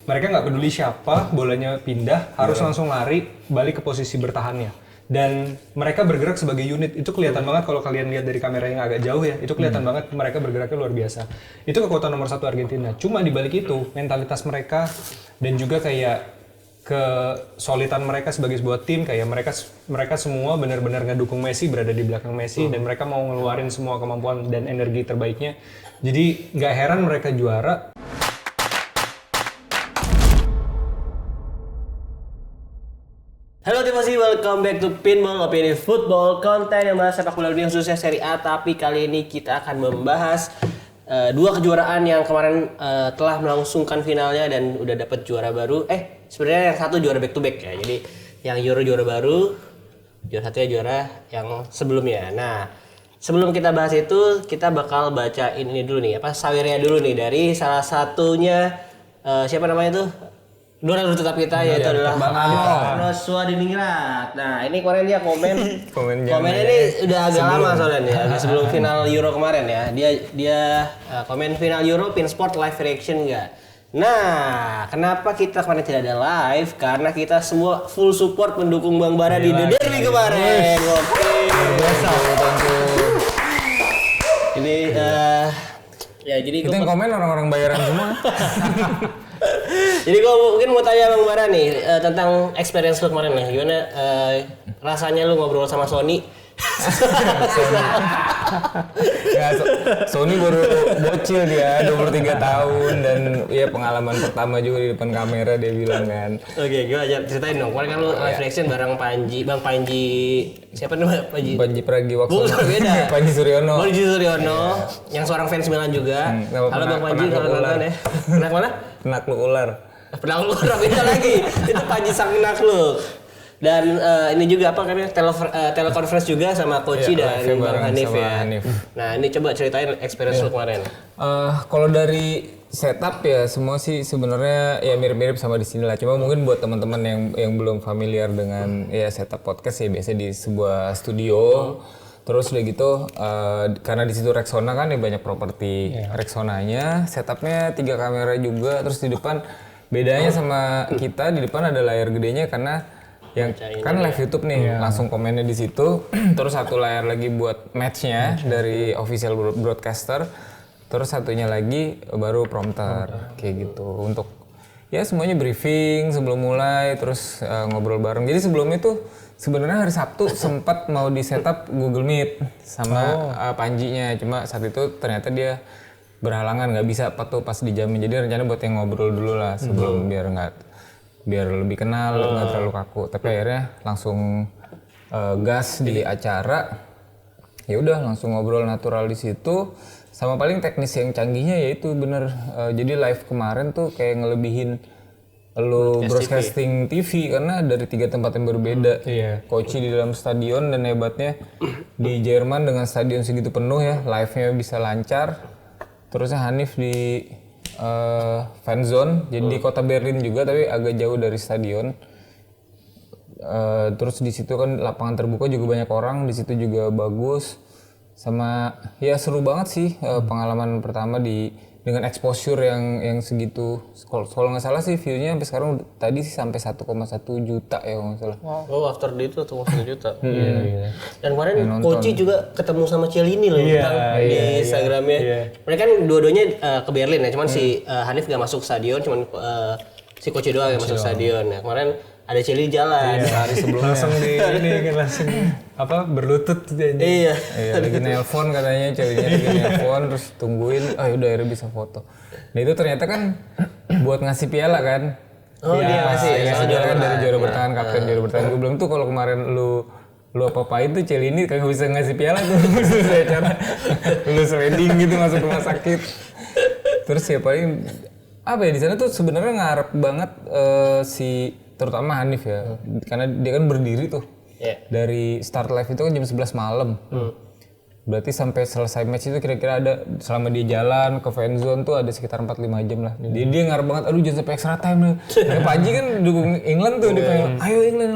mereka nggak peduli siapa, bolanya pindah, harus langsung lari balik ke posisi bertahannya. Dan mereka bergerak sebagai unit, itu kelihatan banget kalau kalian lihat dari kamera yang agak jauh ya, itu kelihatan banget mereka bergeraknya luar biasa. Itu kekuatan nomor 1 Argentina. Cuma di balik itu, mentalitas mereka dan juga kayak kesolidan mereka sebagai sebuah tim, kayak mereka semua benar-benar ngedukung Messi, berada di belakang Messi, dan mereka mau ngeluarin semua kemampuan dan energi terbaiknya. Jadi nggak heran mereka juara. Halo Tifosi, welcome back to Pinball Opini Football, konten yang bahas sepak bola dunia khususnya Serie A. Tapi kali ini kita akan membahas dua kejuaraan yang kemarin telah melangsungkan finalnya dan udah dapat juara baru. Sebenarnya yang satu juara back to back ya. Jadi yang Euro juara baru, juara satunya juara yang sebelumnya. Nah, sebelum kita bahas itu, kita bakal bacain ini dulu nih, sawirnya dulu nih dari salah satunya siapa namanya tuh? Donor tetap kita yaitu adalah Joshua Diningrat. Nah, ini kemarin dia komen ini udah agak lama soalnya nih, agak sebelum final Euro kemarin ya. Dia komen final Euro Pinsport live reaction enggak. Nah, kenapa kita kemarin tidak ada live? Karena kita semua full support mendukung Bang Bara di The Derby kemarin. Oke. Biasa. Ini ya jadi itu yang komen orang-orang bayaran semua. Jadi gue mungkin mau tanya Bang Bara nih tentang experience lu kemarin nih. Gimana rasanya lu ngobrol sama Sony? Sony baru bocil dia, 23 tahun dan ya pengalaman pertama juga di depan kamera dia bilang kan. Oke, gue aja ceritain dong. Kemarin kan lu live reaction bareng Bang Panji. Siapa namanya Panji Pragiwaksono. Bukan, beda. Panji Suryono. Yang seorang fans Milan juga. Halo Bang Panji, kalau nonton ya. Penak mana? Penakluk ular. Penakluk ular beda lagi. Itu Panji sang penakluk. Dan ini juga telekonferensi juga sama Koci dan Bang Hanif ya. Nah, ini coba ceritain experience lu kemarin. Kalau dari setup ya semua sih sebenarnya ya mirip-mirip sama di sini lah. Cuma mungkin buat teman-teman yang belum familiar dengan ya setup podcast ya biasa di sebuah studio. Terus udah gitu karena di situ Rexona kan ya banyak properti Rexonanya, setupnya 3 kamera juga. Terus di depan bedanya sama kita di depan ada layar gedenya karena yang kan live YouTube nih, langsung komennya di situ. Terus satu layar lagi buat matchnya dari official broadcaster. Terus satunya lagi baru prompter kayak gitu. Untuk ya semuanya briefing sebelum mulai, terus ngobrol bareng. Jadi sebelumnya tuh sebenarnya hari Sabtu sempat mau di setup Google Meet sama Panjinya. Cuma saat itu ternyata dia berhalangan, nggak bisa pas dijamin. Jadi rencana buat yang ngobrol dulu lah sebelum biar lebih kenal, nggak terlalu kaku. Tapi akhirnya langsung gas di acara. Ya udah langsung ngobrol natural di situ. Sama paling teknis yang canggihnya yaitu bener. Jadi live kemarin tuh kayak ngelebihin broadcasting TV karena dari 3 tempat yang berbeda. Koci di dalam stadion dan hebatnya di Jerman dengan stadion segitu penuh ya, live-nya bisa lancar. Terusnya Hanif di fan zone, jadi di kota Berlin juga tapi agak jauh dari stadion. Terus di situ kan lapangan terbuka juga banyak orang, di situ juga bagus. Sama ya seru banget sih pengalaman pertama dengan exposure yang segitu. Kalau nggak salah sih view-nya sampai sekarang tadi sih sampai 1,1 juta ya kalau nggak salah. Oh, after itu 1,1 juta. Iya. Dan kemarin Koci juga ketemu sama Cielini loh di Instagramnya. Mereka kan dua-duanya ke Berlin ya, cuman si Hanif nggak masuk stadion, cuman si Koci doang yang masuk stadion. Nah, kemarin ada Cielini jalan sehari sebelumnya. Langsung langsung berlutut dia. Iya, lagi nelpon katanya, ceweknya lagi nelpon terus tungguin, udah akhirnya bisa foto. Nah itu ternyata kan buat ngasih piala kan. Dia ngasih kan dari juara bertahan, kapten juara bertahan. Gue bilang tuh kalau kemarin lu apa-apain tuh Cielini kagak bisa ngasih piala tuh. Saya cara lu wedding gitu masuk rumah sakit. Terus ya paling di sana tuh sebenarnya ngarep banget terutama Hanif ya, karena dia kan berdiri tuh dari start live itu kan jam 11 malam. Berarti sampai selesai match itu kira-kira ada selama dia jalan ke fan zone tuh ada sekitar 4-5 jam lah. Jadi dia ngarep banget, aduh jangan sampai extra time nih. Kayak Panji kan dukung England tuh, dia pengen, ayo England.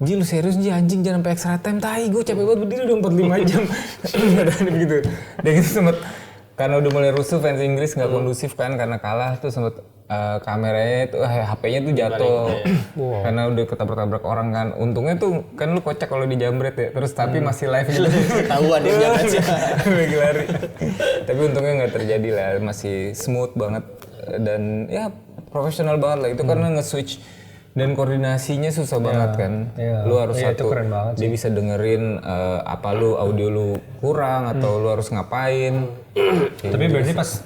Ji lu serius Ji, anjing jangan sampai extra time, tai gue capek banget berdiri udah 4-5 jam. Ada gitu. Dan itu sempet karena udah mulai rusuh fans Inggris nggak kondusif kan karena kalah tuh sempet kameranya itu HP-nya tuh jatuh karena udah ketabrak-tabrak orang kan. Untungnya tuh kan lu kocak kalau di jambret ya terus tapi masih live gitu. Ketahuan dia jangan sih. Lagi lari. Tapi untungnya nggak terjadi lah, masih smooth banget dan ya profesional banget lah itu karena nge-switch dan koordinasinya susah banget kan. Lu harus itu satu keren banget dia bisa dengerin apa lu audio lu kurang atau lu harus ngapain. Tapi berarti pas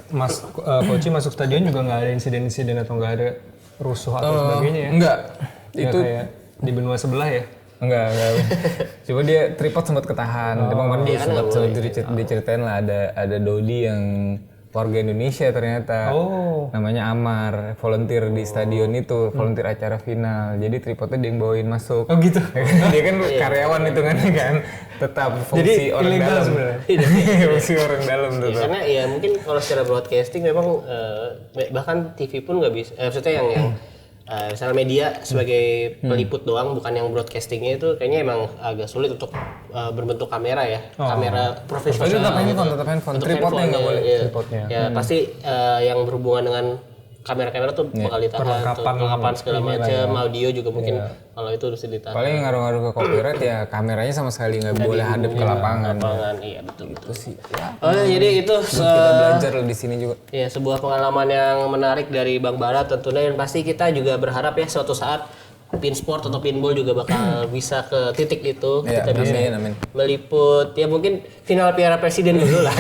Koci masuk stadion juga nggak ada insiden-insiden atau nggak ada rusuh atau sebagainya ya? Enggak. Ya, Itu kayak di benua sebelah ya? enggak. Coba dia tripod sempat ketahan. Kemarin dia sempat diceritain lah ada Dodi yang warga Indonesia ternyata. Namanya Amar, volunteer di stadion itu, volunteer acara final. Jadi tripodnya dia yang bawain masuk. Oh gitu. Dia kan karyawan hitungannya kan. Tetap fungsi orang ilegal dalam. sebenarnya. Fungsi orang dalam Ya, tetap. karena ya mungkin kalau secara broadcasting memang bahkan TV pun nggak bisa. Maksudnya yang misalnya media sebagai peliput doang, bukan yang broadcastingnya itu kayaknya emang agak sulit untuk berbentuk kamera ya, kamera profesional. Tetap handphone. Tripodnya nggak boleh. Iya. Tripodnya. Ya pasti yang berhubungan dengan kamera-kamera tuh bakal ditahan, perlengkapan segala macam, audio juga mungkin kalau itu harus ditahan. Paling ngaruh-ngaruh ke copyright ya kameranya sama sekali nggak boleh hadap ke lapangan. Iya betul. Sih. Ya. Oh jadi itu Kita belajar di sini juga. ya sebuah pengalaman yang menarik dari Bang Bara tentunya, dan pasti kita juga berharap ya suatu saat pin sport atau pinball juga bakal bisa ke titik itu. Ya, Kita bisa amin. meliput ya mungkin final Piala Presiden dulu lah.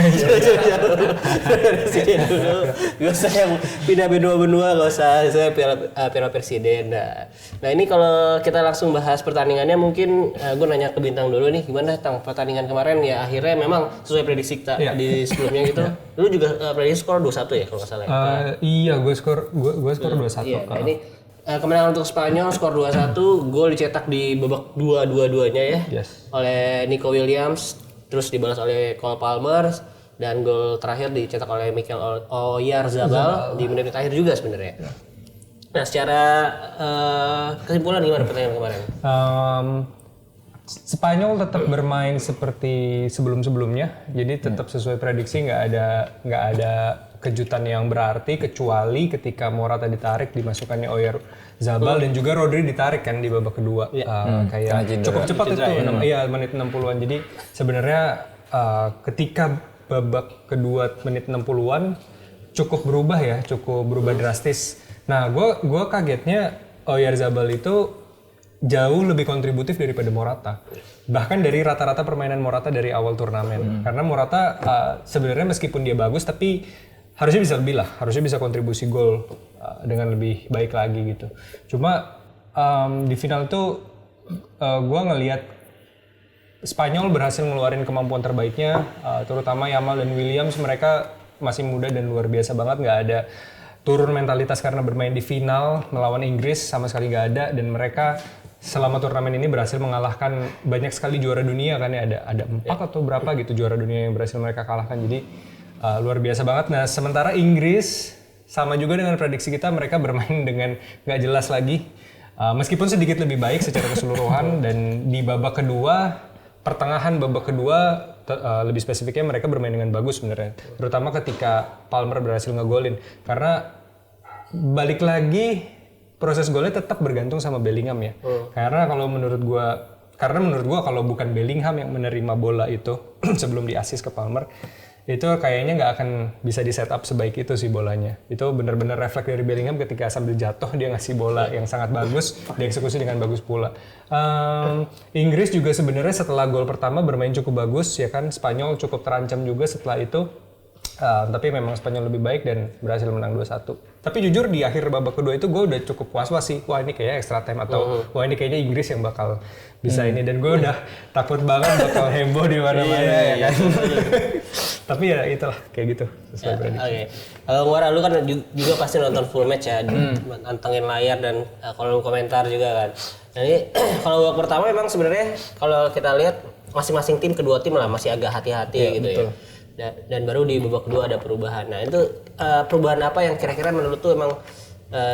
Presiden dulu. Gak usah yang pindah benua-benua, gak usah saya Piala Presiden. Nah ini kalau kita langsung bahas pertandingannya, mungkin gue nanya ke Bintang dulu nih, gimana tentang pertandingan kemarin ya. Akhirnya memang sesuai prediksi kita di sebelumnya gitu. Lu juga prediksi skor 2-1 ya kalau nggak salah. Iya, gue skor 2-1. Iya, nah ini kemenangan untuk Spanyol skor 2-1, gol dicetak di babak dua-duanya ya. Yes. Oleh Nico Williams, terus dibalas oleh Cole Palmer, dan gol terakhir dicetak oleh Mikel Oyarzabal di menit akhir juga sebenarnya. Nah, secara kesimpulan gimana pertandingan kemarin? Spanyol tetap bermain seperti sebelum-sebelumnya, jadi tetap sesuai prediksi, nggak ada kejutan yang berarti kecuali ketika Morata ditarik dimasukkannya Oyarzabal dan juga Rodri ditarik kan di babak kedua. Kayak cukup cepat itu, menit 60-an. Jadi sebenarnya ketika babak kedua menit 60-an cukup berubah drastis. Nah, gue kagetnya Oyarzabal itu jauh lebih kontributif daripada Morata. Bahkan dari rata-rata permainan Morata dari awal turnamen. Karena Morata sebenarnya meskipun dia bagus tapi harusnya bisa lebih lah, harusnya bisa kontribusi gol dengan lebih baik lagi gitu. Cuma di final itu gue ngelihat Spanyol berhasil ngeluarin kemampuan terbaiknya, terutama Yamal dan Williams. Mereka masih muda dan luar biasa banget, nggak ada turun mentalitas karena bermain di final melawan Inggris, sama sekali nggak ada. Dan mereka selama turnamen ini berhasil mengalahkan banyak sekali juara dunia kan ya, ada 4 atau berapa gitu juara dunia yang berhasil mereka kalahkan. Jadi luar biasa banget. Nah, sementara Inggris sama juga dengan prediksi kita, mereka bermain dengan nggak jelas lagi. Meskipun sedikit lebih baik secara keseluruhan dan di babak kedua, pertengahan babak kedua lebih spesifiknya mereka bermain dengan bagus sebenarnya. Terutama ketika Palmer berhasil ngegolin. Karena balik lagi proses golnya tetap bergantung sama Bellingham ya. Karena menurut gua kalau bukan Bellingham yang menerima bola itu sebelum di-assist ke Palmer, itu kayaknya nggak akan bisa di setup sebaik itu sih bolanya. Itu benar-benar refleks dari Bellingham ketika sambil jatuh dia ngasih bola yang sangat bagus, dieksekusi dengan bagus pula. Inggris juga sebenarnya setelah gol pertama bermain cukup bagus ya kan, Spanyol cukup terancam juga setelah itu. Tapi memang Spanyol lebih baik dan berhasil menang 2-1. Tapi jujur di akhir babak kedua itu gue udah cukup was-was sih. Wah ini kayaknya extra time atau wah ini kayaknya Inggris yang bakal bisa ini. Dan gue udah takut banget bakal heboh di mana-mana ya kan. Tapi ya itulah kayak gitu sesuai prediksi. Oke. Kalau Muara, lu kan juga pasti nonton full match ya, nantengin layar dan kolom komentar juga kan. Jadi kalau babak pertama memang sebenarnya kalau kita lihat masing-masing tim, kedua tim lah masih agak hati-hati gitu betul. Ya. Dan baru di babak kedua ada perubahan. Nah itu perubahan apa yang kira-kira menurut tuh emang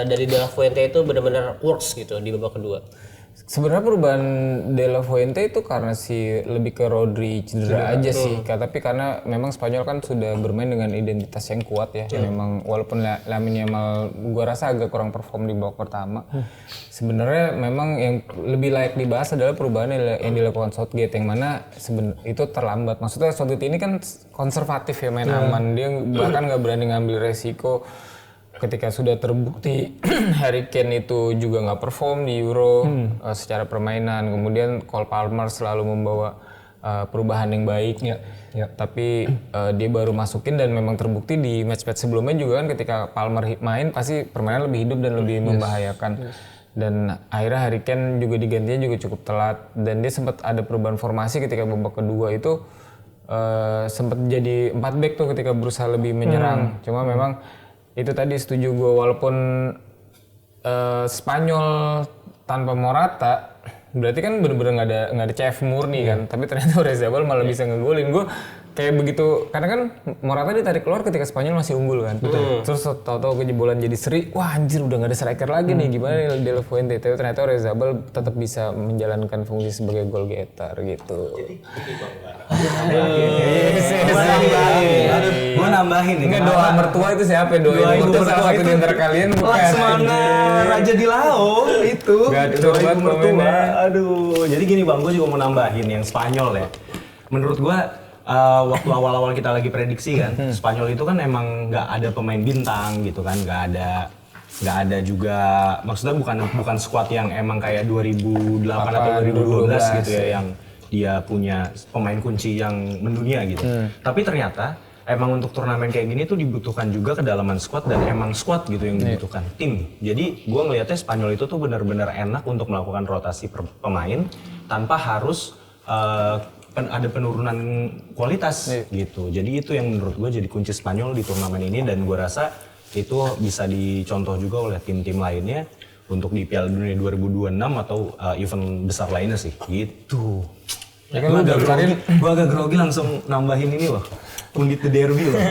dari De La Fuente itu benar-benar works gitu di babak kedua? Sebenarnya perubahan De La Fuente itu karena lebih ke Rodri cedera aja sih. Tapi karena memang Spanyol kan sudah bermain dengan identitas yang kuat ya. Memang walaupun Lamine Yamal gua rasa agak kurang perform di babak pertama. Sebenarnya memang yang lebih layak dibahas adalah perubahan yang dilakukan Southgate yang mana itu terlambat. Maksudnya Southgate ini kan konservatif ya, main aman. Dia bahkan nggak berani ngambil resiko. Ketika sudah terbukti Harry Kane itu juga nggak perform di Euro secara permainan, kemudian Cole Palmer selalu membawa perubahan yang baik, tapi dia baru masukin dan memang terbukti di match-match sebelumnya juga kan ketika Palmer main pasti permainan lebih hidup dan lebih membahayakan. Dan akhirnya Harry Kane juga digantinya juga cukup telat dan dia sempat ada perubahan formasi ketika babak kedua itu sempat jadi 4 back tuh ketika berusaha lebih menyerang. Cuma memang itu tadi setuju gue walaupun Spanyol tanpa Morata berarti kan bener-bener nggak ada CF murni kan, tapi ternyata Oyarzabal malah bisa ngegolin. Gue kayak begitu karena kan Morata ditarik keluar ketika Spanyol masih unggul kan. Terus tahu-tahu kejebolan jadi seri, wah anjir udah nggak ada striker lagi nih, gimana nih De La Fuente. Tapi ternyata Oyarzabal tetap bisa menjalankan fungsi sebagai goal getter gitu. Gue nambahin nih. Enggak, doa mertua itu siapa? Doa mertua salah satu di antara kalian bukan? Laksamana Raja di Lao itu. Gacor banget mertua. Aduh, jadi gini Bang, gue juga mau nambahin yang Spanyol ya. Menurut gue waktu awal-awal kita lagi prediksi kan, Spanyol itu kan emang nggak ada pemain bintang gitu kan, nggak ada juga, maksudnya bukan squad yang emang kayak 2008 atau 2012 gitu ya, yang dia punya pemain kunci yang mendunia gitu. Tapi ternyata emang untuk turnamen kayak gini tuh dibutuhkan juga kedalaman squad dan emang squad gitu yang dibutuhkan tim. Jadi gue ngelihatnya Spanyol itu tuh benar-benar enak untuk melakukan rotasi pemain tanpa harus ada penurunan kualitas gitu. Jadi itu yang menurut gue jadi kunci Spanyol di turnamen ini dan gue rasa itu bisa dicontoh juga oleh tim-tim lainnya untuk di Piala Dunia 2026 atau event besar lainnya sih gitu. Ya kan Gue agak grogi langsung nambahin ini loh. Pundit The Derby loh.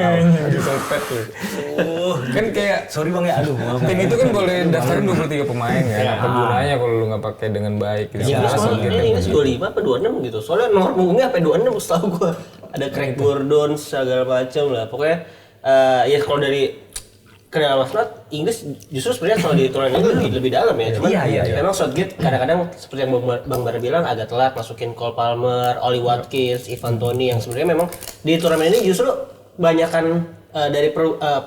Kan kayak sorry Bang ya, aduh maaf. tim itu kan boleh daftarin 23 pemain kan. Apa gunanya kalau lu nggak pakai dengan baik gitu. Ya, soalnya Inggris 25 apa 26 gitu. Soalnya nomor punggungnya sampai 26 setahu gua. Ada Craig Gordon segala macam lah. Pokoknya ya kalau dari kedalaman slot Inggris justru sebenarnya kalau di turnamen ini lebih dalam ya. Cuman memang Southgate kadang-kadang seperti yang Bang Bara bilang agak telat masukin Cole Palmer, Oli Watkins, Ivan Toney yang sebenarnya memang di turnamen ini justru banyakan dari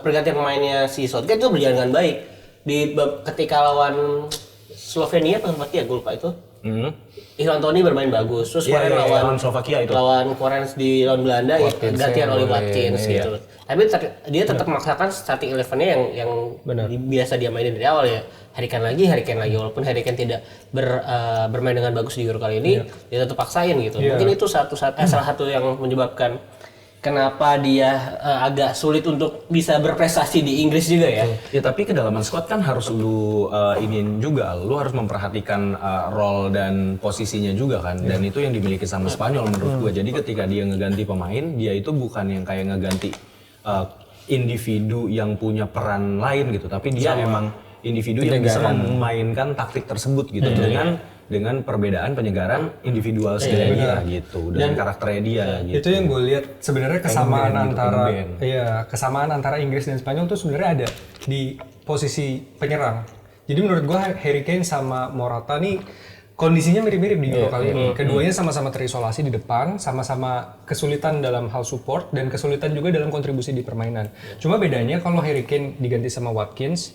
pergantian pemainnya si Southgate itu berjalan dengan baik. Ketika lawan Slovenia atau Slovakia gue lupa itu. Ivan Toney bermain bagus. Terus kemarin lawan Slovakia itu. Lawan Korea di lawan Belanda gantian Oli Watkins gitu. Tapi dia tetap memaksakan starting 11-nya yang biasa dia mainin dari awal ya. Harry Kane lagi walaupun Harry Kane tidak bermain dengan bagus di Euro kali ini, dia tetap paksain gitu. Mungkin itu salah satu yang menyebabkan kenapa dia agak sulit untuk bisa berprestasi di Inggris juga ya. Ya tapi kedalaman squad kan harus lu ingin juga, lu harus memperhatikan role dan posisinya juga kan. Dan itu yang dimiliki sama Spanyol menurut gua. Jadi ketika dia ngeganti pemain, dia itu bukan yang kayak ngeganti individu yang punya peran lain gitu, tapi dia emang individu yang bisa memainkan taktik tersebut gitu dengan perbedaan penyegaran individual dia gitu dan karakternya dia gitu. Itu yang gue lihat sebenarnya kesamaan antara Inggris dan Spanyol tuh sebenarnya ada di posisi penyerang. Jadi menurut gue Harry Kane sama Morata nih kondisinya mirip-mirip di Euro kali ini. Keduanya sama-sama terisolasi di depan, sama-sama kesulitan dalam hal support dan kesulitan juga dalam kontribusi di permainan. Cuma bedanya kalau Harry Kane diganti sama Watkins,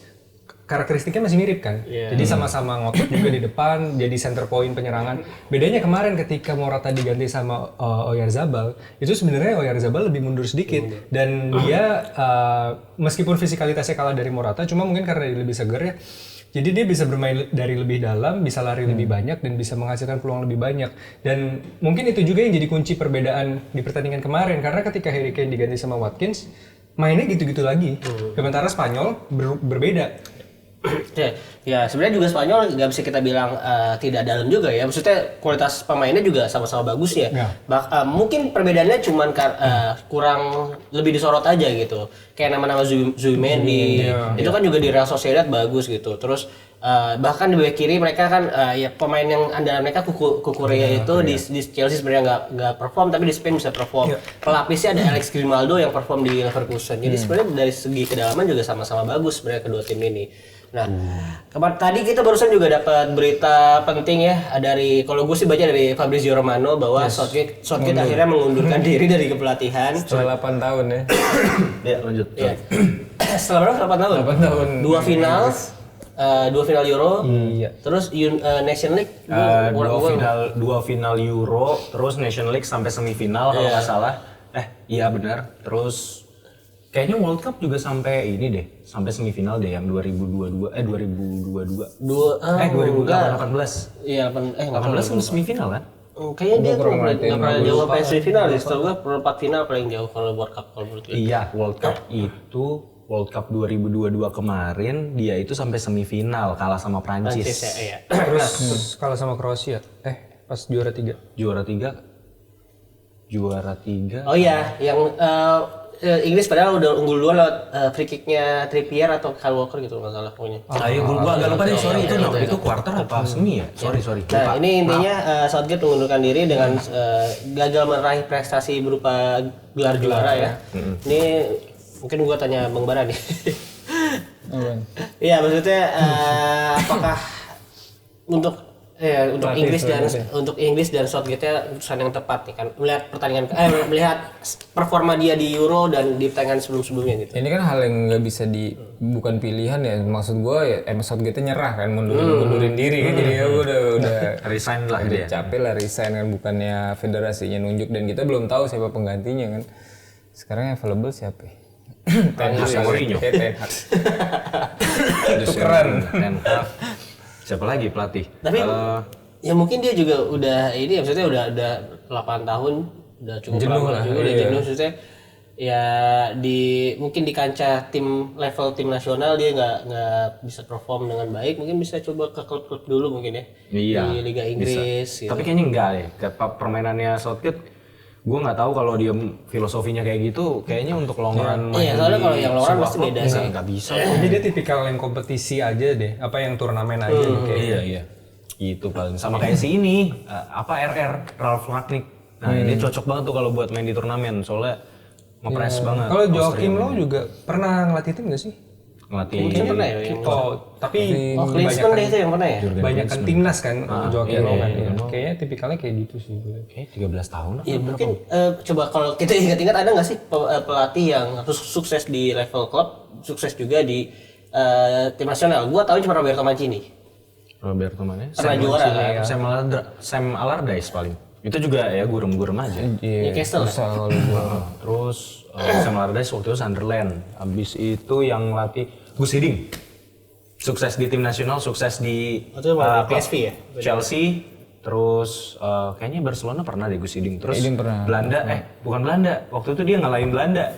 karakteristiknya masih mirip kan. Jadi sama-sama ngotot juga di depan, jadi center point penyerangan. Bedanya kemarin ketika Morata diganti sama Oyarzabal, itu sebenarnya Oyarzabal lebih mundur sedikit dan dia meskipun fisikalitasnya kalah dari Morata, cuma mungkin karena dia lebih seger ya. Jadi dia bisa bermain dari lebih dalam, bisa lari lebih banyak dan bisa menghasilkan peluang lebih banyak. Dan mungkin itu juga yang jadi kunci perbedaan di pertandingan kemarin karena ketika Harry Kane diganti sama Watkins, mainnya gitu-gitu lagi. Sementara Spanyol berbeda. Ya sebenarnya juga Spanyol nggak bisa kita bilang tidak dalam juga ya. Maksudnya kualitas pemainnya juga sama-sama bagus ya. Mungkin perbedaannya cuman kurang lebih disorot aja gitu. Kayak nama-nama Zubimendi itu kan juga di Real Sociedad bagus gitu. Terus bahkan di bek kiri mereka kan ya pemain yang andalan mereka Kukurea itu di Chelsea sebenarnya nggak perform, tapi di Spain bisa perform. Pelapisnya ada Alex Grimaldo yang perform di Leverkusen. Jadi sebenarnya dari segi kedalaman juga sama-sama bagus sebenarnya kedua tim ini. Nah, tadi kita barusan juga dapat berita penting ya dari, kalau gue sih baca dari Fabrizio Romano bahwa Southgate akhirnya mengundurkan diri dari kepelatihan. Setelah 8 tahun ya. Ya lanjut. Iya. Setelah berapa? 8 tahun? 8 tahun. Dua final Euro, Iya. terus Nation League, Dua final Euro, terus Nation League sampai semifinal kalau nggak salah. Iya benar. Terus kayaknya World Cup juga sampai ini deh, sampai semifinal deh yang 2018. Iya, 18 kan semifinal kan? kayaknya dia tuh nggak pernah jauh sampai semifinal deh. Setahu gue perempat final paling jauh kalau World Cup kalau menurut gue. Iya, World Cup 2022 kemarin dia itu sampai semifinal kalah sama Prancis. Iya. Terus kalah sama Kroasia. Pas juara 3. Juara 3. Oh iya, yang Inggris padahal udah unggul dua lewat free kicknya Trippier atau Kyle Walker gitu nggak salah pokoknya. Gua agak lupa deh, sorry itu quarter apa semi ya? Sorry. Nah ini intinya Southgate mengundurkan diri dengan gagal meraih prestasi berupa gelar juara ya. Ini mungkin gua tanya Bang Bara nih. Iya maksudnya apakah untuk Inggris dan Southgate-nya keputusan yang tepat nih kan melihat performa dia di Euro dan di pertandingan sebelum-sebelumnya gitu. Ini kan hal yang nggak bisa bukan pilihan ya, maksud gue ya Southgate nyerah kan, mundurin diri kan, jadi ya udah resign lah dia. Capek lah resign kan, bukannya federasinya nunjuk dan kita belum tahu siapa penggantinya kan. Sekarang yang available siapa? Ten Hag Mourinho. Ten Hag. Tukeran. Ten Hag. Siapa lagi pelatih? Tapi ya mungkin dia juga udah ini ya, maksudnya udah 8 tahun udah cukup lama juga udah jenuh, maksudnya ya mungkin di kancah level tim nasional dia nggak bisa perform dengan baik, mungkin bisa coba ke klub-klub dulu mungkin ya. Iya, di Liga Inggris gitu. Tapi kayaknya enggak deh, permainannya Southgate gue nggak tahu kalau dia filosofinya kayak gitu, kayaknya untuk long run iya, soalnya kalau yang long run pasti beda sih. Nggak bisa. Jadi dia tipikal yang kompetisi aja deh, apa yang turnamen aja kayak. Iya. Itu paling sama kayak si ini, Ralf Rangnick. Nah ini cocok banget tuh kalau buat main di turnamen, soalnya ngepres banget. Kalau Joachim Low juga pernah ngelatih tim nggak sih? Ngelatih. Mungkin pernah ya. Tapi Klinsmann deh itu yang pernah ya. banyak kan timnas kan Joachim Low kan. Kayaknya tipikalnya kayak gitu sih. Kayaknya 13 tahun. Iya mungkin coba kalau kita ingat-ingat ada nggak sih pelatih yang sukses di level klub, sukses juga di tim nasional. Gua tahu cuma Roberto Mancini. Roberto mana? Pernah juara kan? Sam Allardyce paling. Itu juga ya gurem-gurem aja. Newcastle. Terus Sam Allardyce waktu itu Sunderland. Habis itu yang latih Gus Hiddink. Sukses di tim nasional, sukses di PSV ya. Chelsea. Terus kayaknya Barcelona pernah deh Gus Hiddink. Terus pernah. Belanda, bukan Belanda. Waktu itu dia ngalahin Belanda.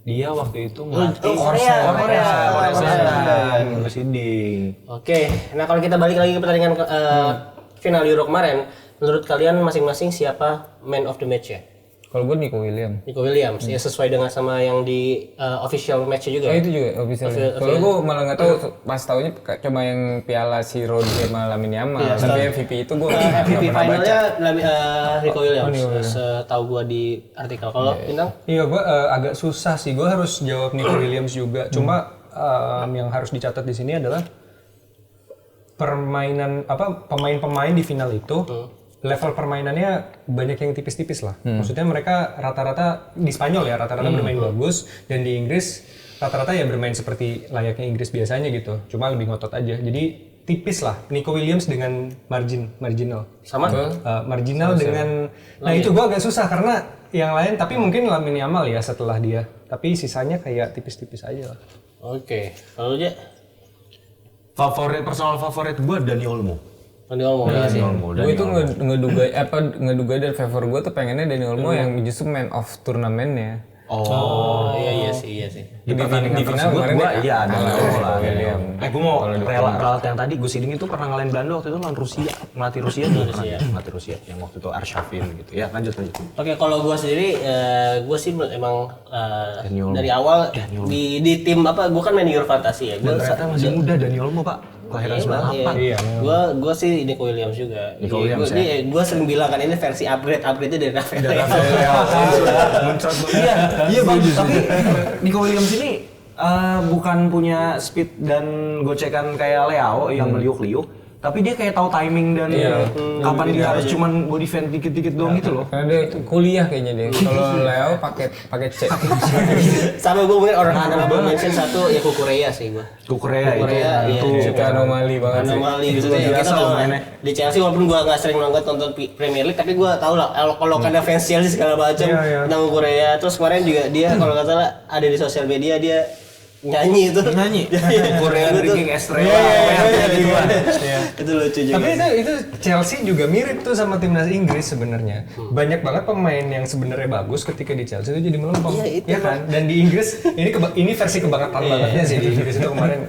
Dia waktu itu ngelatih Korea Selatan. Gus Hiddink. Oke, nah kalau kita balik lagi ke pertandingan final Euro kemarin, menurut kalian masing-masing siapa man of the match ya? Kalau gue Nico Williams. Nico Williams, ya sesuai dengan sama yang di official match-nya juga. Itu juga official. Kalau gue malah nggak tahu, pas taunya cuma yang piala si Rodri sama Lamine Yamal. Tapi MVP itu gue MVP finalnya Nico Williams. Setahu gue di artikel. Kalau Bintang? Iya, gue agak susah sih. Gue harus jawab Nico Williams juga. Cuma yang harus dicatat di sini adalah pemain-pemain di final itu level permainannya banyak yang tipis-tipis lah. Maksudnya mereka rata-rata di Spanyol ya rata-rata bermain bagus, dan di Inggris rata-rata ya bermain seperti layaknya Inggris biasanya gitu. Cuma lebih ngotot aja. Jadi tipis lah. Nico Williams dengan marginal. Sama? Marginal dengan itu gua agak susah karena yang lain, tapi mungkin Lamine Yamal ya setelah dia. Tapi sisanya kayak tipis-tipis aja lah. Oke, kalau aja Personal favorit gue Dani Olmo. Dani Olmo. Gue itu ngeduga dan favor gue tuh pengennya Dani Olmo yang justru man of turnamennya. Oh, iya sih. Di pertandingan tersebut gue iya ada Olmo lah. Gue mau ralat yang tadi Gus Hiddink itu pernah ngalahin Belanda waktu itu lawan Rusia, melatih Rusia yang waktu itu Arshavin gitu. Ya lanjut. Oke, kalau gue sendiri, gue sih emang dari awal di tim gue kan main Euro Fantasi ya. Ternyata masih muda Dani Olmo, Pak. kelahiran 98. Iya. Gua sih Nico Williams juga. Nico Williams, Gua sering bilang kan ini versi upgrade-nya dari Rafael. Iya bang, tapi Nico Williams ini bukan punya speed dan gocekan kayak Leo yang meliuk-liuk, tapi dia kayak tahu timing dan kapan dia harus cuman body fan dikit-dikit doang gitu loh. Karena dia kuliah kayaknya dia. Kalau Leo pakai C. Sama gua mungkin orang honorable mention satu ya Kukureya sih gua. Korea itu Itu anomali banget sih. anomali gitu Itu ya. biasa Kita tahu loh lah, mainnya. di Chelsea walaupun gua nggak sering nonton Premier League tapi gua tahu lah kalau ada fans Chelsea segala macam tentang Korea. Terus kemarin juga dia kalau nggak salah ada di sosial media dia nyanyi itu. Korea drinking Estrella. Itu lucu juga. Tapi itu Chelsea juga mirip tuh sama timnas Inggris sebenarnya. Banyak banget pemain yang sebenarnya bagus ketika di Chelsea itu jadi melempem. Iya, itu Ya kan? Dan di Inggris ini versi kebangetan bangetnya sih di Inggris itu kemarin.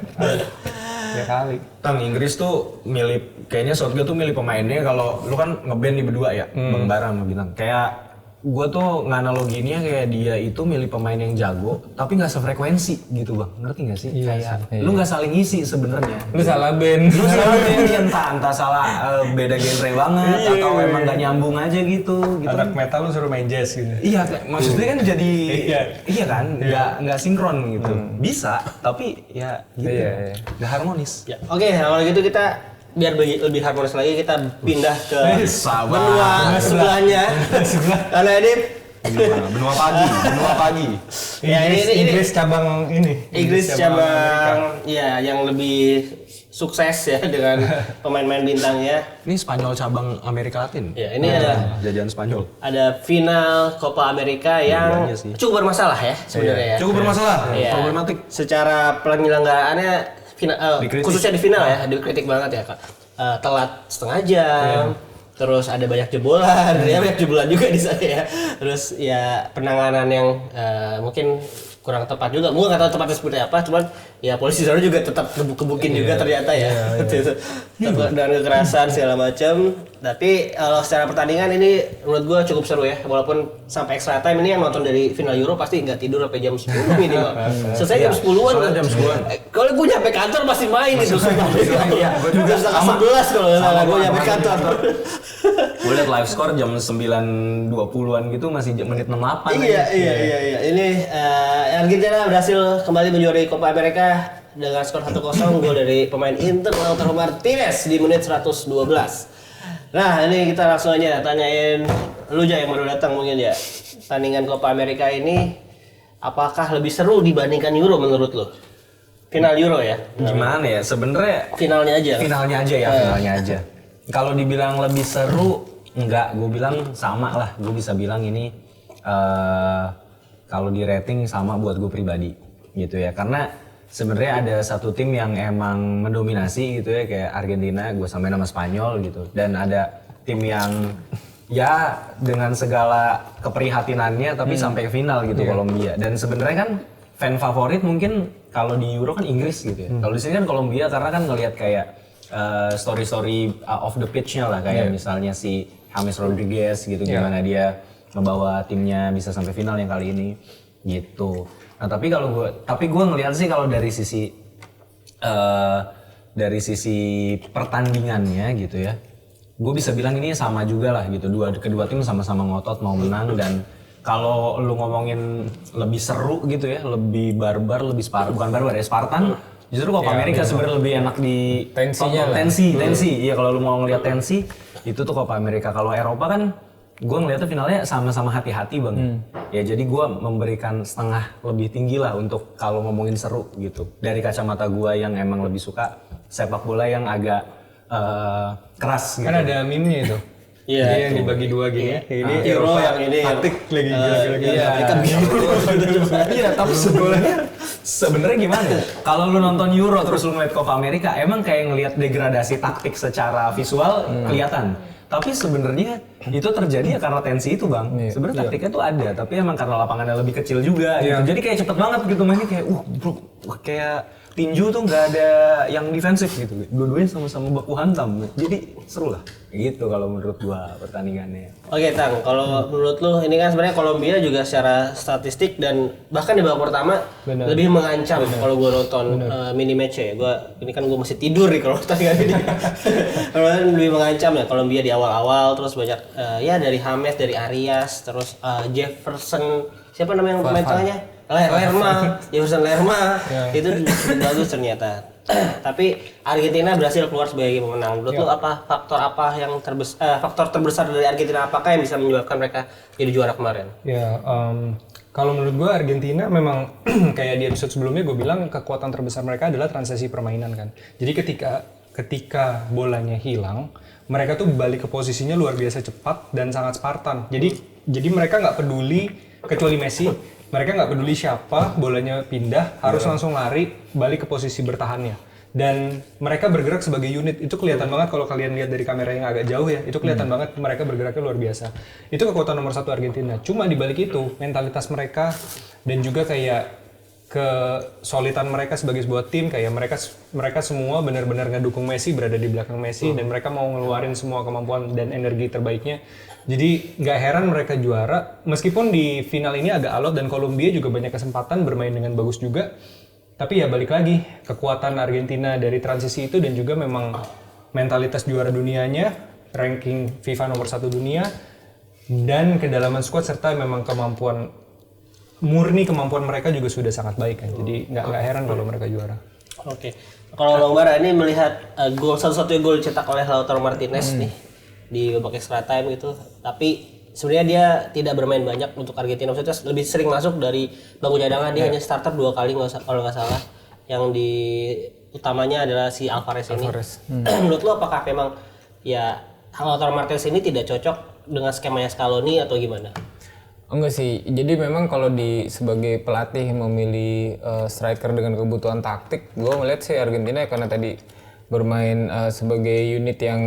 Ya kali. Tang Inggris tuh milih kayaknya Southgate tuh milih pemainnya kalau lu kan ngeband di berdua ya, Bang Bara sama Bintang. Kayak gue tuh nganaloginya kayak dia itu milih pemain yang jago tapi nggak sefrekuensi gitu bang, ngerti nggak sih? Kayak lu nggak saling isi sebenarnya. Lu salah band. Lu salah band, entah salah beda genre banget atau emang nggak nyambung aja gitu. Anak metal lu suruh main jazz gitu. Iya, maksudnya kan jadi iya kan, nggak sinkron gitu. Bisa, tapi ya gitu, nggak harmonis. Ya, oke, kalau gitu kita biar lebih harmonis lagi kita pindah ke benua sebelahnya. Karena ini benua pagi. ya ini Inggris cabang ini. Inggris cabang ya yang lebih sukses ya dengan pemain-pemain bintangnya. Ini Spanyol cabang Amerika Latin. Ya, ini ada jajahan Spanyol. ada final Copa America yang Dua-duanya sih. cukup bermasalah ya sebenarnya ya. Cukup bermasalah, Iya. problematik. Secara penyelenggaraannya Dikritik. khususnya di final ya, dikritik banget ya Kak. Telat setengah jam. Terus ada banyak jebolan, ya banyak jebolan juga di sana ya. Terus ya penanganan yang mungkin kurang tepat juga. Gua nggak tahu tepatnya seperti apa, cuman ya polisi sana juga tetap kebukin juga ternyata ya. Dan kekerasan segala macam. Tapi kalau secara pertandingan ini menurut gua cukup seru ya. Walaupun sampai extra time ini yang nonton dari final Euro pasti nggak tidur sampai jam 10 minimal. Selesai jam 10-an. Jam 10-an. Kalau gua nyampe kantor pasti main itu semua. Iya, gua juga setengah 11 kalau nggak salah gua nyampe kantor. Gue liat live score jam 9.20-an gitu masih menit 68. Iya. Ini Argentina berhasil kembali menjuarai Copa America dengan skor 1-0 gol dari pemain Inter Lautaro Martinez di menit 112. Nah, ini kita langsung aja tanyain lu aja yang baru datang mungkin ya. Tandingan Copa America ini apakah lebih seru dibandingkan Euro menurut lu? Final Euro ya? Gimana ya? Sebenarnya Finalnya aja. finalnya aja. Kalau dibilang lebih seru, enggak. Gue bilang sama lah. Gue bisa bilang ini kalau di rating sama buat gue pribadi, gitu ya. Karena sebenarnya ada satu tim yang emang mendominasi gitu ya, kayak Argentina. Gue samain sama Spanyol gitu. Dan ada tim yang ya dengan segala keprihatinannya tapi sampai final gitu Kolombia. Dan sebenarnya kan fan favorit mungkin kalau di Euro kan Inggris gitu ya. Kalau di sini kan Kolombia karena kan ngelihat kayak story-story off the pitch-nya lah, kayak misalnya si James Rodriguez gitu, gimana dia ngebawa timnya bisa sampai final yang kali ini gitu. Nah tapi gue ngelihat sih kalau dari sisi pertandingannya gitu ya, gue bisa bilang ini sama juga lah gitu. Kedua tim sama-sama ngotot mau menang, dan kalau lu ngomongin lebih seru gitu ya, lebih barbar, bukan barbar ya, Spartan. Justru Copa America sebenarnya lebih enak di tensinya tensi. Iya, kalau lu mau ngeliat tensi itu tuh Copa America. Kalau Eropa kan gue ngeliatnya finalnya sama-sama hati-hati bang. Ya jadi gue memberikan setengah lebih tinggi lah untuk kalau ngomongin seru gitu. Dari kacamata gue yang emang lebih suka sepak bola yang agak keras gitu. Kan ada meme-nya itu. Iya, Jadi yang dibagi dua gini. Ini Euro yang ini taktik lagi gila-gila. Iya, tapi sebenarnya gimana? Kalau lu nonton Euro terus lu ngeliat Copa America, emang kayak ngeliat degradasi taktik secara visual kelihatan. Tapi sebenarnya itu terjadi ya karena tensi itu bang. Sebenarnya taktiknya tuh ada, tapi emang karena lapangannya lebih kecil juga. Gitu. Jadi kayak cepet banget gitu mainnya, kayak kayak tinju tuh nggak ada yang defensif gitu. Dua-duanya sama-sama baku hantam. Jadi seru lah. Gitu kalau menurut gua pertandingannya. Oke, Tang, kalau menurut lu ini kan sebenarnya Kolombia juga secara statistik dan bahkan di babak pertama lebih mengancam kalau gua nonton mini match ya. Ini kan gua masih tidur nih kalau pertandingan ini. Kalau lebih mengancam ya Kolombia di awal-awal, terus banyak ya dari James, dari Arias, terus Jefferson, siapa namanya yang pemain tengahnya? Jefferson Lerma. Itu bagus ternyata. Tapi Argentina berhasil keluar sebagai pemenang. Menurut lu apa faktor terbesar dari Argentina, apakah yang bisa menyebabkan mereka jadi juara kemarin? Ya, kalau menurut gue Argentina memang kayak di episode sebelumnya gue bilang kekuatan terbesar mereka adalah transisi permainan kan. Jadi ketika bolanya hilang, mereka tuh balik ke posisinya luar biasa cepat dan sangat Spartan. Jadi mereka nggak peduli, kecuali Messi, mereka nggak peduli siapa bolanya pindah, harus langsung lari balik ke posisi bertahannya. Dan mereka bergerak sebagai unit. Itu kelihatan banget kalau kalian lihat dari kamera yang agak jauh ya. Itu kelihatan banget mereka bergeraknya luar biasa. Itu kekuatan nomor satu Argentina. Cuma di balik itu mentalitas mereka dan juga kayak kesolidan mereka sebagai sebuah tim, kayak mereka semua benar-benar ngedukung Messi, berada di belakang Messi, dan mereka mau ngeluarin semua kemampuan dan energi terbaiknya. Jadi nggak heran mereka juara, meskipun di final ini agak alot dan Kolombia juga banyak kesempatan bermain dengan bagus juga. Tapi ya balik lagi, kekuatan Argentina dari transisi itu dan juga memang mentalitas juara dunianya, ranking FIFA nomor 1 dunia, dan kedalaman squad serta memang kemampuan mereka juga sudah sangat baik kan. Jadi nggak heran kalau mereka juara. Oke. Kalau Bang Bara ini melihat satu-satunya gol dicetak oleh Lautaro Martinez nih di babak extra time gitu. Tapi sebenarnya dia tidak bermain banyak untuk Argentina. Maksudnya lebih sering masuk dari bangku cadangan. Dia hanya starter 2 kali kalau nggak salah. Yang di utamanya adalah si Alvarez ini. Menurut lo apakah memang ya Lautaro Martinez ini tidak cocok dengan skemanya Scaloni atau gimana? Enggak sih, jadi memang kalau sebagai pelatih memilih striker dengan kebutuhan taktik, gue melihat sih Argentina karena tadi bermain sebagai unit yang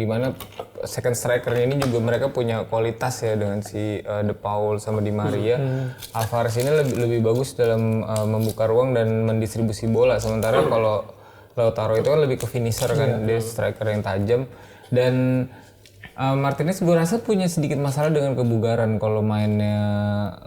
dimana second striker ini juga mereka punya kualitas ya dengan si De Paul sama Di Maria. Alvarez ini lebih bagus dalam membuka ruang dan mendistribusi bola, sementara kalau Lautaro itu kan lebih ke finisher kan, dia striker yang tajam. Dan Martinez gue rasa punya sedikit masalah dengan kebugaran kalau mainnya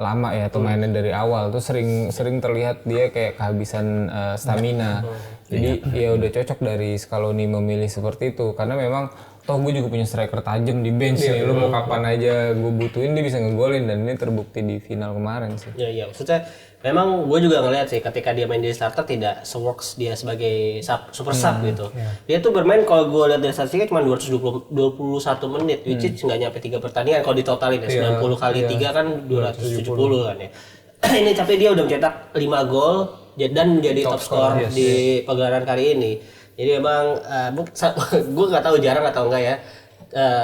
lama ya atau mainnya dari awal tuh sering terlihat dia kayak kehabisan stamina. Jadi ya udah cocok dari Scaloni memilih seperti itu karena memang toh gue juga punya striker tajam di bench nih, lu mau kapan aja gue butuhin dia bisa ngegolin dan ini terbukti di final kemarin sih. Iya, maksudnya memang gue juga ngeliat sih ketika dia main di starter tidak se-works dia sebagai super sub gitu. Dia tuh bermain kalau gue lihat dari statistiknya cuma 21 menit, which is nggak nyampe 3 pertandingan kalau ditotalin ya. 90 kali 3 kan 270 kan ya. Ini tapi dia udah mencetak 5 gol dan menjadi top skor di pagelaran kali ini. Jadi memang gue nggak tahu jarang atau enggak ya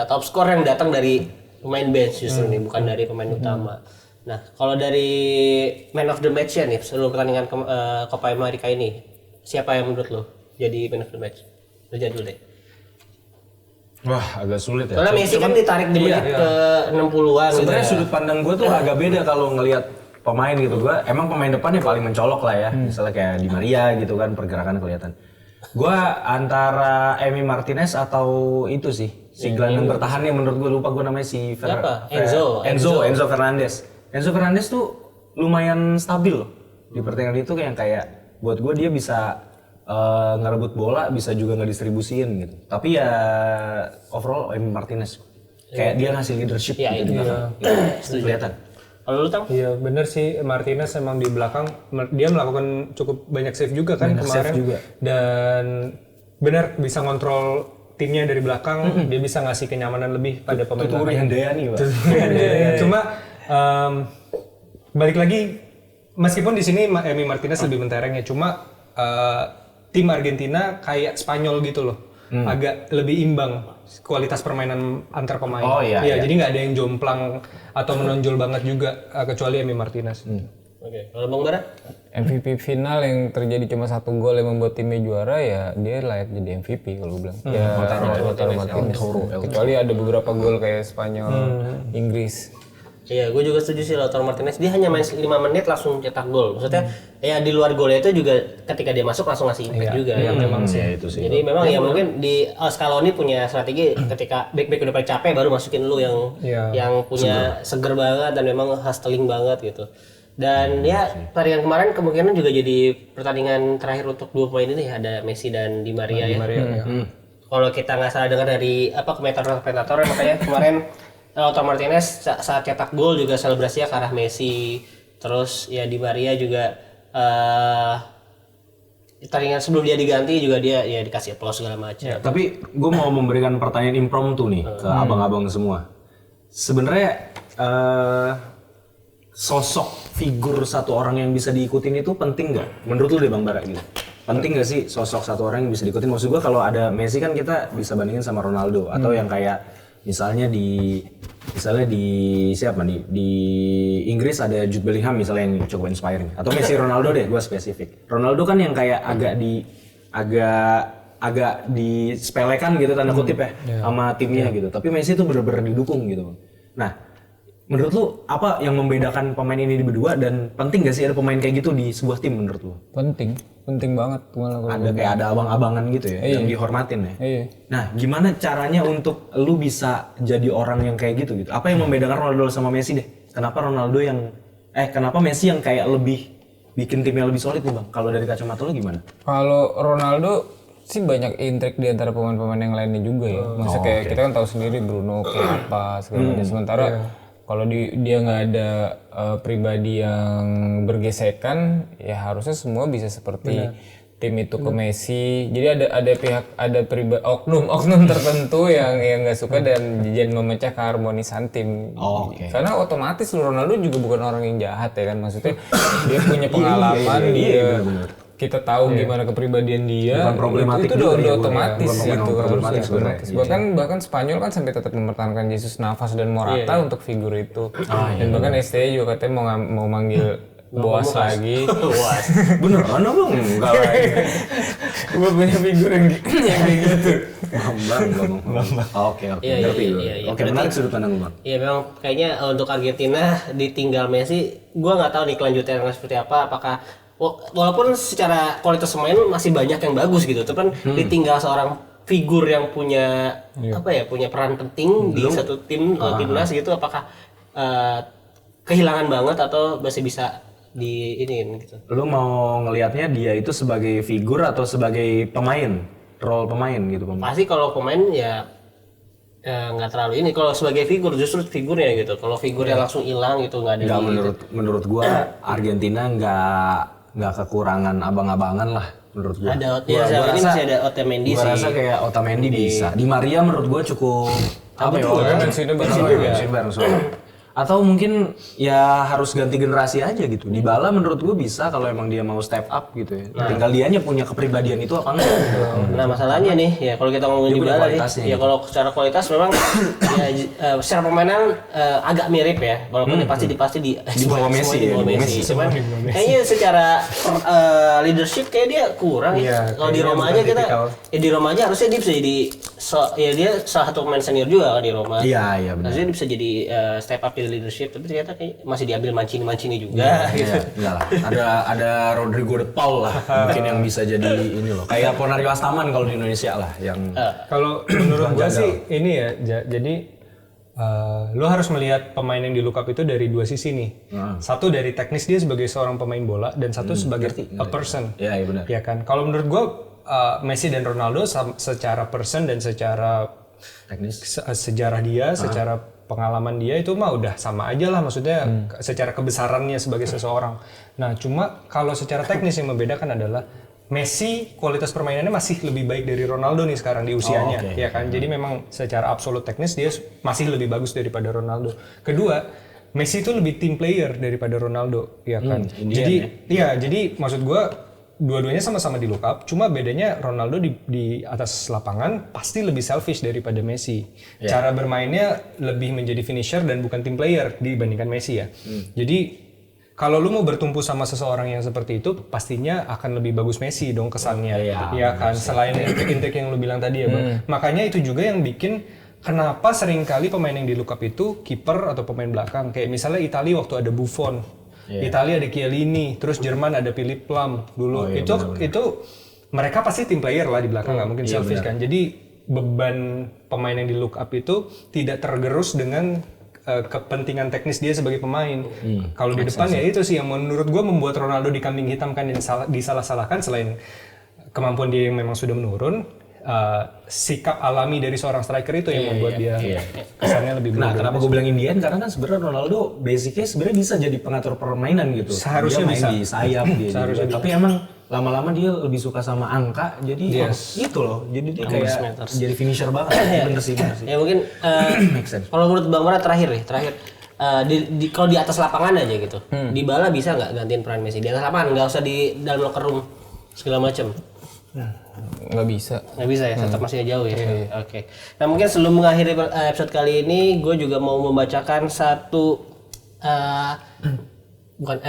top skor yang datang dari pemain bench justru nih, bukan dari pemain utama. Nah, kalau dari man of the match ya nih seluruh pertandingan Copa America ini, siapa yang menurut lo jadi man of the match? Lo jadi dulu deh. Wah, agak sulit ya. Soalnya Messi kan ditarik di menit ke 60-an. Sebenarnya sudut pandang gue tuh agak beda kalau ngelihat pemain gitu. Gue emang pemain depan yang paling mencolok lah ya. Misalnya kayak Di Maria gitu kan, pergerakan kelihatan. Gue antara Emi Martinez atau itu sih, si gelandang bertahan yang menurut gue lupa gue namanya si Enzo Fernandez. Enzo Fernandez tuh lumayan stabil loh di pertandingan itu, kayak buat gue dia bisa ngerebut bola, bisa juga ngedistribusiin gitu. Tapi ya overall Emi Martinez kayak dia ngasih leadership gitu di belakang. Kelihatan. Kalau lu Tang? Iya bener sih, Martinez emang di belakang dia melakukan cukup banyak save juga kan kemarin. Dan bener bisa ngontrol timnya dari belakang, dia bisa ngasih kenyamanan lebih pada pemain lain. Cuma balik lagi, meskipun di sini Emi Martinez lebih mentereng ya, cuma tim Argentina kayak Spanyol gitu loh, agak lebih imbang kualitas permainan antar pemain. Jadi nggak ada yang jomplang atau menonjol banget juga kecuali Emi Martinez. Oke, kalau Bang Bara? MVP final yang terjadi cuma 1 gol yang membuat timnya juara ya dia layak jadi MVP kalau gue bilang. Lautaro Martinez. Kecuali ada beberapa gol kayak Spanyol, Inggris. Iya, gue juga setuju sih Lautaro Martinez. Dia hanya main 5 menit langsung cetak gol. Maksudnya ya di luar golnya itu juga ketika dia masuk langsung ngasih impact juga. Iya, memang sih. Ya itu sih. Jadi memang ya mungkin di Scaloni punya strategi ketika back udah paling capek baru masukin lu yang punya seger banget dan memang hustling banget gitu. Dan ya pertandingan kemarin kemungkinan juga jadi pertandingan terakhir untuk dua pemain ini, ada Messi dan Di Maria ya. Kalau kita nggak salah dengar dari komentator makanya kemarin Lautaro Martinez saat cetak gol juga selebrasinya ke arah Messi. Terus ya Di Maria juga pertandingan sebelum dia diganti juga dia ya dikasih aplaus segala macam. Tapi gue mau memberikan pertanyaan impromptu nih ke abang-abang semua. Sebenarnya sosok figur satu orang yang bisa diikutin itu penting nggak? Menurut lu deh Bang Bara gitu. Penting nggak sih sosok satu orang yang bisa diikutin? Maksud gue kalau ada Messi kan kita bisa bandingin sama Ronaldo atau yang kayak misalnya di siapa nih di Inggris ada Jude Bellingham misalnya yang cukup inspiring atau Messi Ronaldo deh gue spesifik. Ronaldo kan yang kayak agak disepelekan gitu tanda kutip ya sama timnya gitu. Tapi Messi itu benar-benar didukung gitu. Nah, menurut lu apa yang membedakan pemain ini berdua dan penting gak sih ada pemain kayak gitu di sebuah tim menurut lu? Penting banget malah kalau Ada kayak ada abang-abangan gitu ya yang dihormatin ya. Iya. Nah, gimana caranya untuk lu bisa jadi orang yang kayak gitu? Apa yang membedakan Ronaldo sama Messi deh? Kenapa Messi yang kayak lebih bikin timnya lebih solid nih Bang? Kalau dari kacamata lu gimana? Kalau Ronaldo sih banyak intrik di antara pemain-pemain yang lainnya juga ya. Maksudnya kayak kita kan tahu sendiri Bruno kayak apa segala macam. Sementara kalau dia nggak ada pribadi yang bergesekan, ya harusnya semua bisa seperti tim itu ke Messi. Jadi ada pribadi oknum tertentu yang nggak suka dan jadi memecah keharmonisan tim. Karena otomatis Ronaldo juga bukan orang yang jahat ya kan, maksudnya dia punya pengalaman kita tahu gimana kepribadian dia. Bukan problematik itu udah otomatis itu. Bahkan Spanyol kan sampai tetap mempertahankan Jesus Navas dan Morata untuk figur itu. Dan bahkan STI juga katanya mau manggil Boas lagi. Boas. Beneran Bang? Enggak lah. Gue punya figur yang kayak gitu. Bang. Oke. Ngerti gue. Oke, menarik sudut pandang Bang. Iya memang kayaknya untuk Argentina ditinggal Messi, gua nggak tahu nih kelanjutannya seperti apa. Apakah walaupun secara kualitas pemain masih banyak yang bagus gitu, tapi kan ditinggal seorang figur yang punya punya peran penting di satu timnas gitu, apakah kehilangan banget atau masih bisa gitu? Lu mau ngelihatnya dia itu sebagai figur atau sebagai pemain, role pemain gitu Bang? Pasti kalau pemain ya nggak terlalu ini. Kalau sebagai figur justru figurnya gitu. Kalau figurnya langsung hilang gitu nggak ada. Menurut gua Argentina nggak kekurangan abang-abangan lah menurut gua. Ini masih ada Otamendi sih. Gua rasa kayak Otamendi bisa. Di Maria menurut gua cukup atau mungkin ya harus ganti generasi aja gitu. Dybala menurut gue bisa kalau emang dia mau step up gitu ya. Tinggal dianya punya kepribadian itu apa enggak. Nah masalahnya nih ya kalau kita ngomongin Dybala nih, ya kalau secara kualitas memang ya secara permainan agak mirip ya. Walaupun pasti di bawah Messi. Cuman kayaknya secara leadership kayak dia kurang ya. Kalau di Roma aja di Roma aja harusnya dia bisa jadi dia salah satu pemain senior juga kan di Roma. Iya benar. Harusnya dia bisa jadi step up di leadership, tapi ternyata kayak masih diambil Mancini juga. Enggak lah. Ada Rodrigo de Paul lah mungkin yang bisa jadi ini loh. Kayak Ponario Astaman kalau di Indonesia lah yang kalau menurut gua sih ini ya jadi lo harus melihat pemain yang di look up itu dari dua sisi nih. Satu dari teknis dia sebagai seorang pemain bola dan satu sebagai a person. Iya benar. Ya kan. Kalau menurut gua Messi dan Ronaldo secara person dan secara teknis sejarah dia, secara pengalaman dia itu mah udah sama aja lah, maksudnya secara kebesarannya sebagai seseorang. Nah cuma kalau secara teknis yang membedakan adalah Messi kualitas permainannya masih lebih baik dari Ronaldo nih sekarang di usianya, ya kan. Jadi memang secara absolut teknis dia masih lebih bagus daripada Ronaldo. Kedua, Messi itu lebih team player daripada Ronaldo, ya kan. Jadi maksud gua dua-duanya sama-sama di look up, cuma bedanya Ronaldo di atas lapangan pasti lebih selfish daripada Messi. Cara bermainnya lebih menjadi finisher dan bukan team player dibandingkan Messi ya. Jadi kalau lu mau bertumpu sama seseorang yang seperti itu, pastinya akan lebih bagus Messi dong kesannya. Ya kan, selain intrik yang lu bilang tadi ya Bang. Makanya itu juga yang bikin kenapa seringkali pemain yang di look up itu kiper atau pemain belakang. Kayak misalnya Italia waktu ada Buffon. Italia ada Chiellini, terus Jerman ada Philipp Lahm dulu. Itu mereka pasti tim player lah di belakang, nggak mungkin selfish kan. Jadi beban pemain yang di look up itu tidak tergerus dengan kepentingan teknis dia sebagai pemain. Kalau di depan ya itu sih yang menurut gue membuat Ronaldo dikambing hitamkan dan disalah-salahkan selain kemampuan dia yang memang sudah menurun. Sikap alami dari seorang striker itu yang membuat dia kesannya lebih Nah, berbeda. kenapa gue bilang Indian? Karena kan sebenarnya Ronaldo basicnya sebenarnya bisa jadi pengatur permainan gitu. Seharusnya dia main bisa. di sayap dia. Seharusnya Tapi emang lama-lama dia lebih suka sama angka, jadi gitu loh. Jadi dia kayak jadi finisher banget. Bener sih. Ya mungkin kalau menurut Bang Mara terakhir. Kalau di atas lapangan aja gitu. Dybala bisa nggak gantiin peran Messi di atas lapangan, nggak usah di dalam locker room segala macam. Nggak bisa. Nggak bisa ya, tetap masih jauh ya. Oke. Nah mungkin sebelum mengakhiri episode kali ini, gue juga mau membacakan satu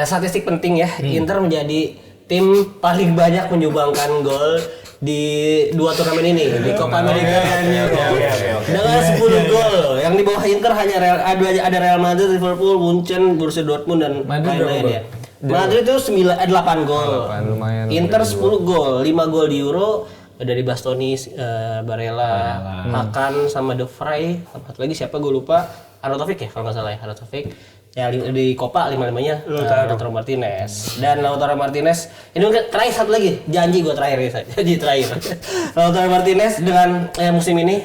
statistik penting ya. Inter menjadi tim paling banyak menyumbangkan gol di 2 turnamen ini, di Copa America dan Euro. Dengan 10 gol. Yang di bawah Inter hanya ada Real Madrid, Liverpool, Munchen, Borussia Dortmund dan lain-lain ya. Madrid itu 8 gol. Lumayan. Inter 10 gol, 5 gol di Euro dari Bastoni, Barella, Hakan sama De Vrij, satu lagi siapa gue lupa, Arnautovic ya kalau nggak salah ya, Arnautovic. Ya di Copa 5-5-nya Lautaro Martinez. Dan Lautaro Martinez ini mungkin terakhir satu lagi, janji gue terakhir ya, janji terakhir. Lautaro Martinez dengan musim ini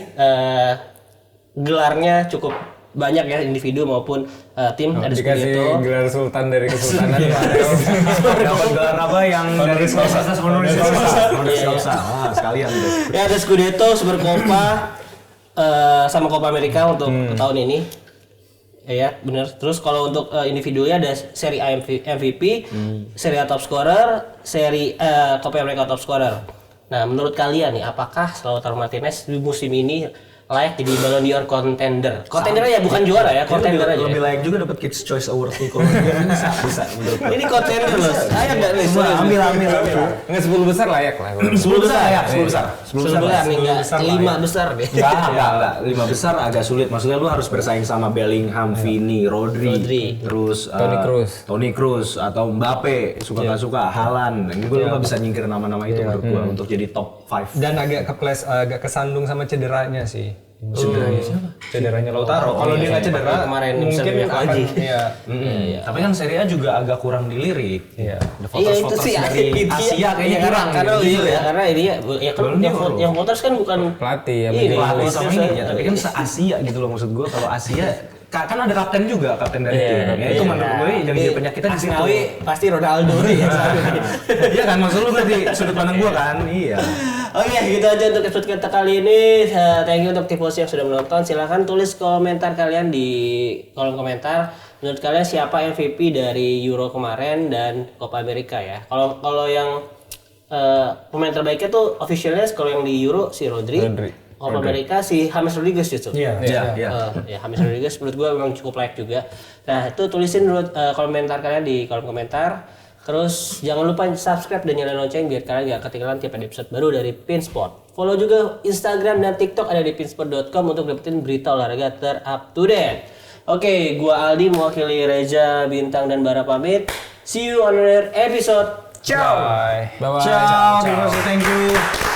gelarnya cukup banyak ya, individu maupun tim. Ada Dikasih Scudetto. gelar sultan dari kesultanan. Dapat gelar apa yang dari honoris causa. Sekalian tuh. Ya ada Scudetto, Supercopa, sama Copa America untuk tahun ini. Ya benar. Terus kalau untuk individunya ada Serie A MVP, Serie A top scorer, Serie Copa America top scorer. Nah menurut kalian nih, apakah Lautaro Martinez di musim ini layak jadi Ballon d'Or contender? Contender ya, bukan juara ya, contender aja. Lebih layak juga dapat Kids Choice Award nih kalau bisa menurut gue. Ini contender loh. Ayo nggak nih? Ambil. Nggak 10 besar layak lah. 10 besar layak, 10 besar. 10 besar nih, nggak 5 besar deh. Enggak. 5 besar agak sulit. Maksudnya lu harus bersaing sama Bellingham, Vini, Rodri. Terus Toni Kroos atau Mbappe, suka nggak suka, Haaland. Ini gue nggak bisa nyingkir nama-nama itu menurut gue untuk jadi top 5. Dan agak kesandung sama cederanya sih. Cederanya siapa? Cederanya Lautaro. Kalau dia nggak cedera, Kemarin mungkin akan lagi. Tapi kan Serie A juga agak kurang dilirik. Iya. Iya itu sih dari Asia kayaknya kurang. Karena gitu ya, karena ini ya kan yang voters kan bukan Pelatih ya. Ini pelatih voters sama ini ya, tapi kan se-Asia gitu loh maksud gue. Kalau Asia kan ada kapten juga, kapten dari tim. Ya itu menurut gue yang jadi penyakitnya di situ. Asnawi pasti Ronaldo nih. Iya kan, maksud lu berarti sudut pandang gue kan? Iya. Oke, gitu aja untuk episode kita kali ini. Thank you untuk tifosi yang sudah menonton. Silahkan tulis komentar kalian di kolom komentar. Menurut kalian siapa MVP dari Euro kemarin dan Copa America ya? Kalau yang pemain terbaiknya tuh officialnya kalau yang di Euro si Rodri. Copa America si James Rodriguez justru. Iya. Ya, James Rodriguez menurut gue memang cukup layak juga. Nah, itu tulisin dulu komentar kalian di kolom komentar. Terus jangan lupa subscribe dan nyalain lonceng biar kalian gak ketinggalan tiap ada episode baru dari Pinsport. Follow juga Instagram dan TikTok ada di pinsport.com untuk dapetin berita olahraga ter-up to date. Oke, gua Aldi mewakili Reza, Bintang, dan Bara pamit. See you on another episode. Ciao. Bye. Ciao. Terima kasih, thank you.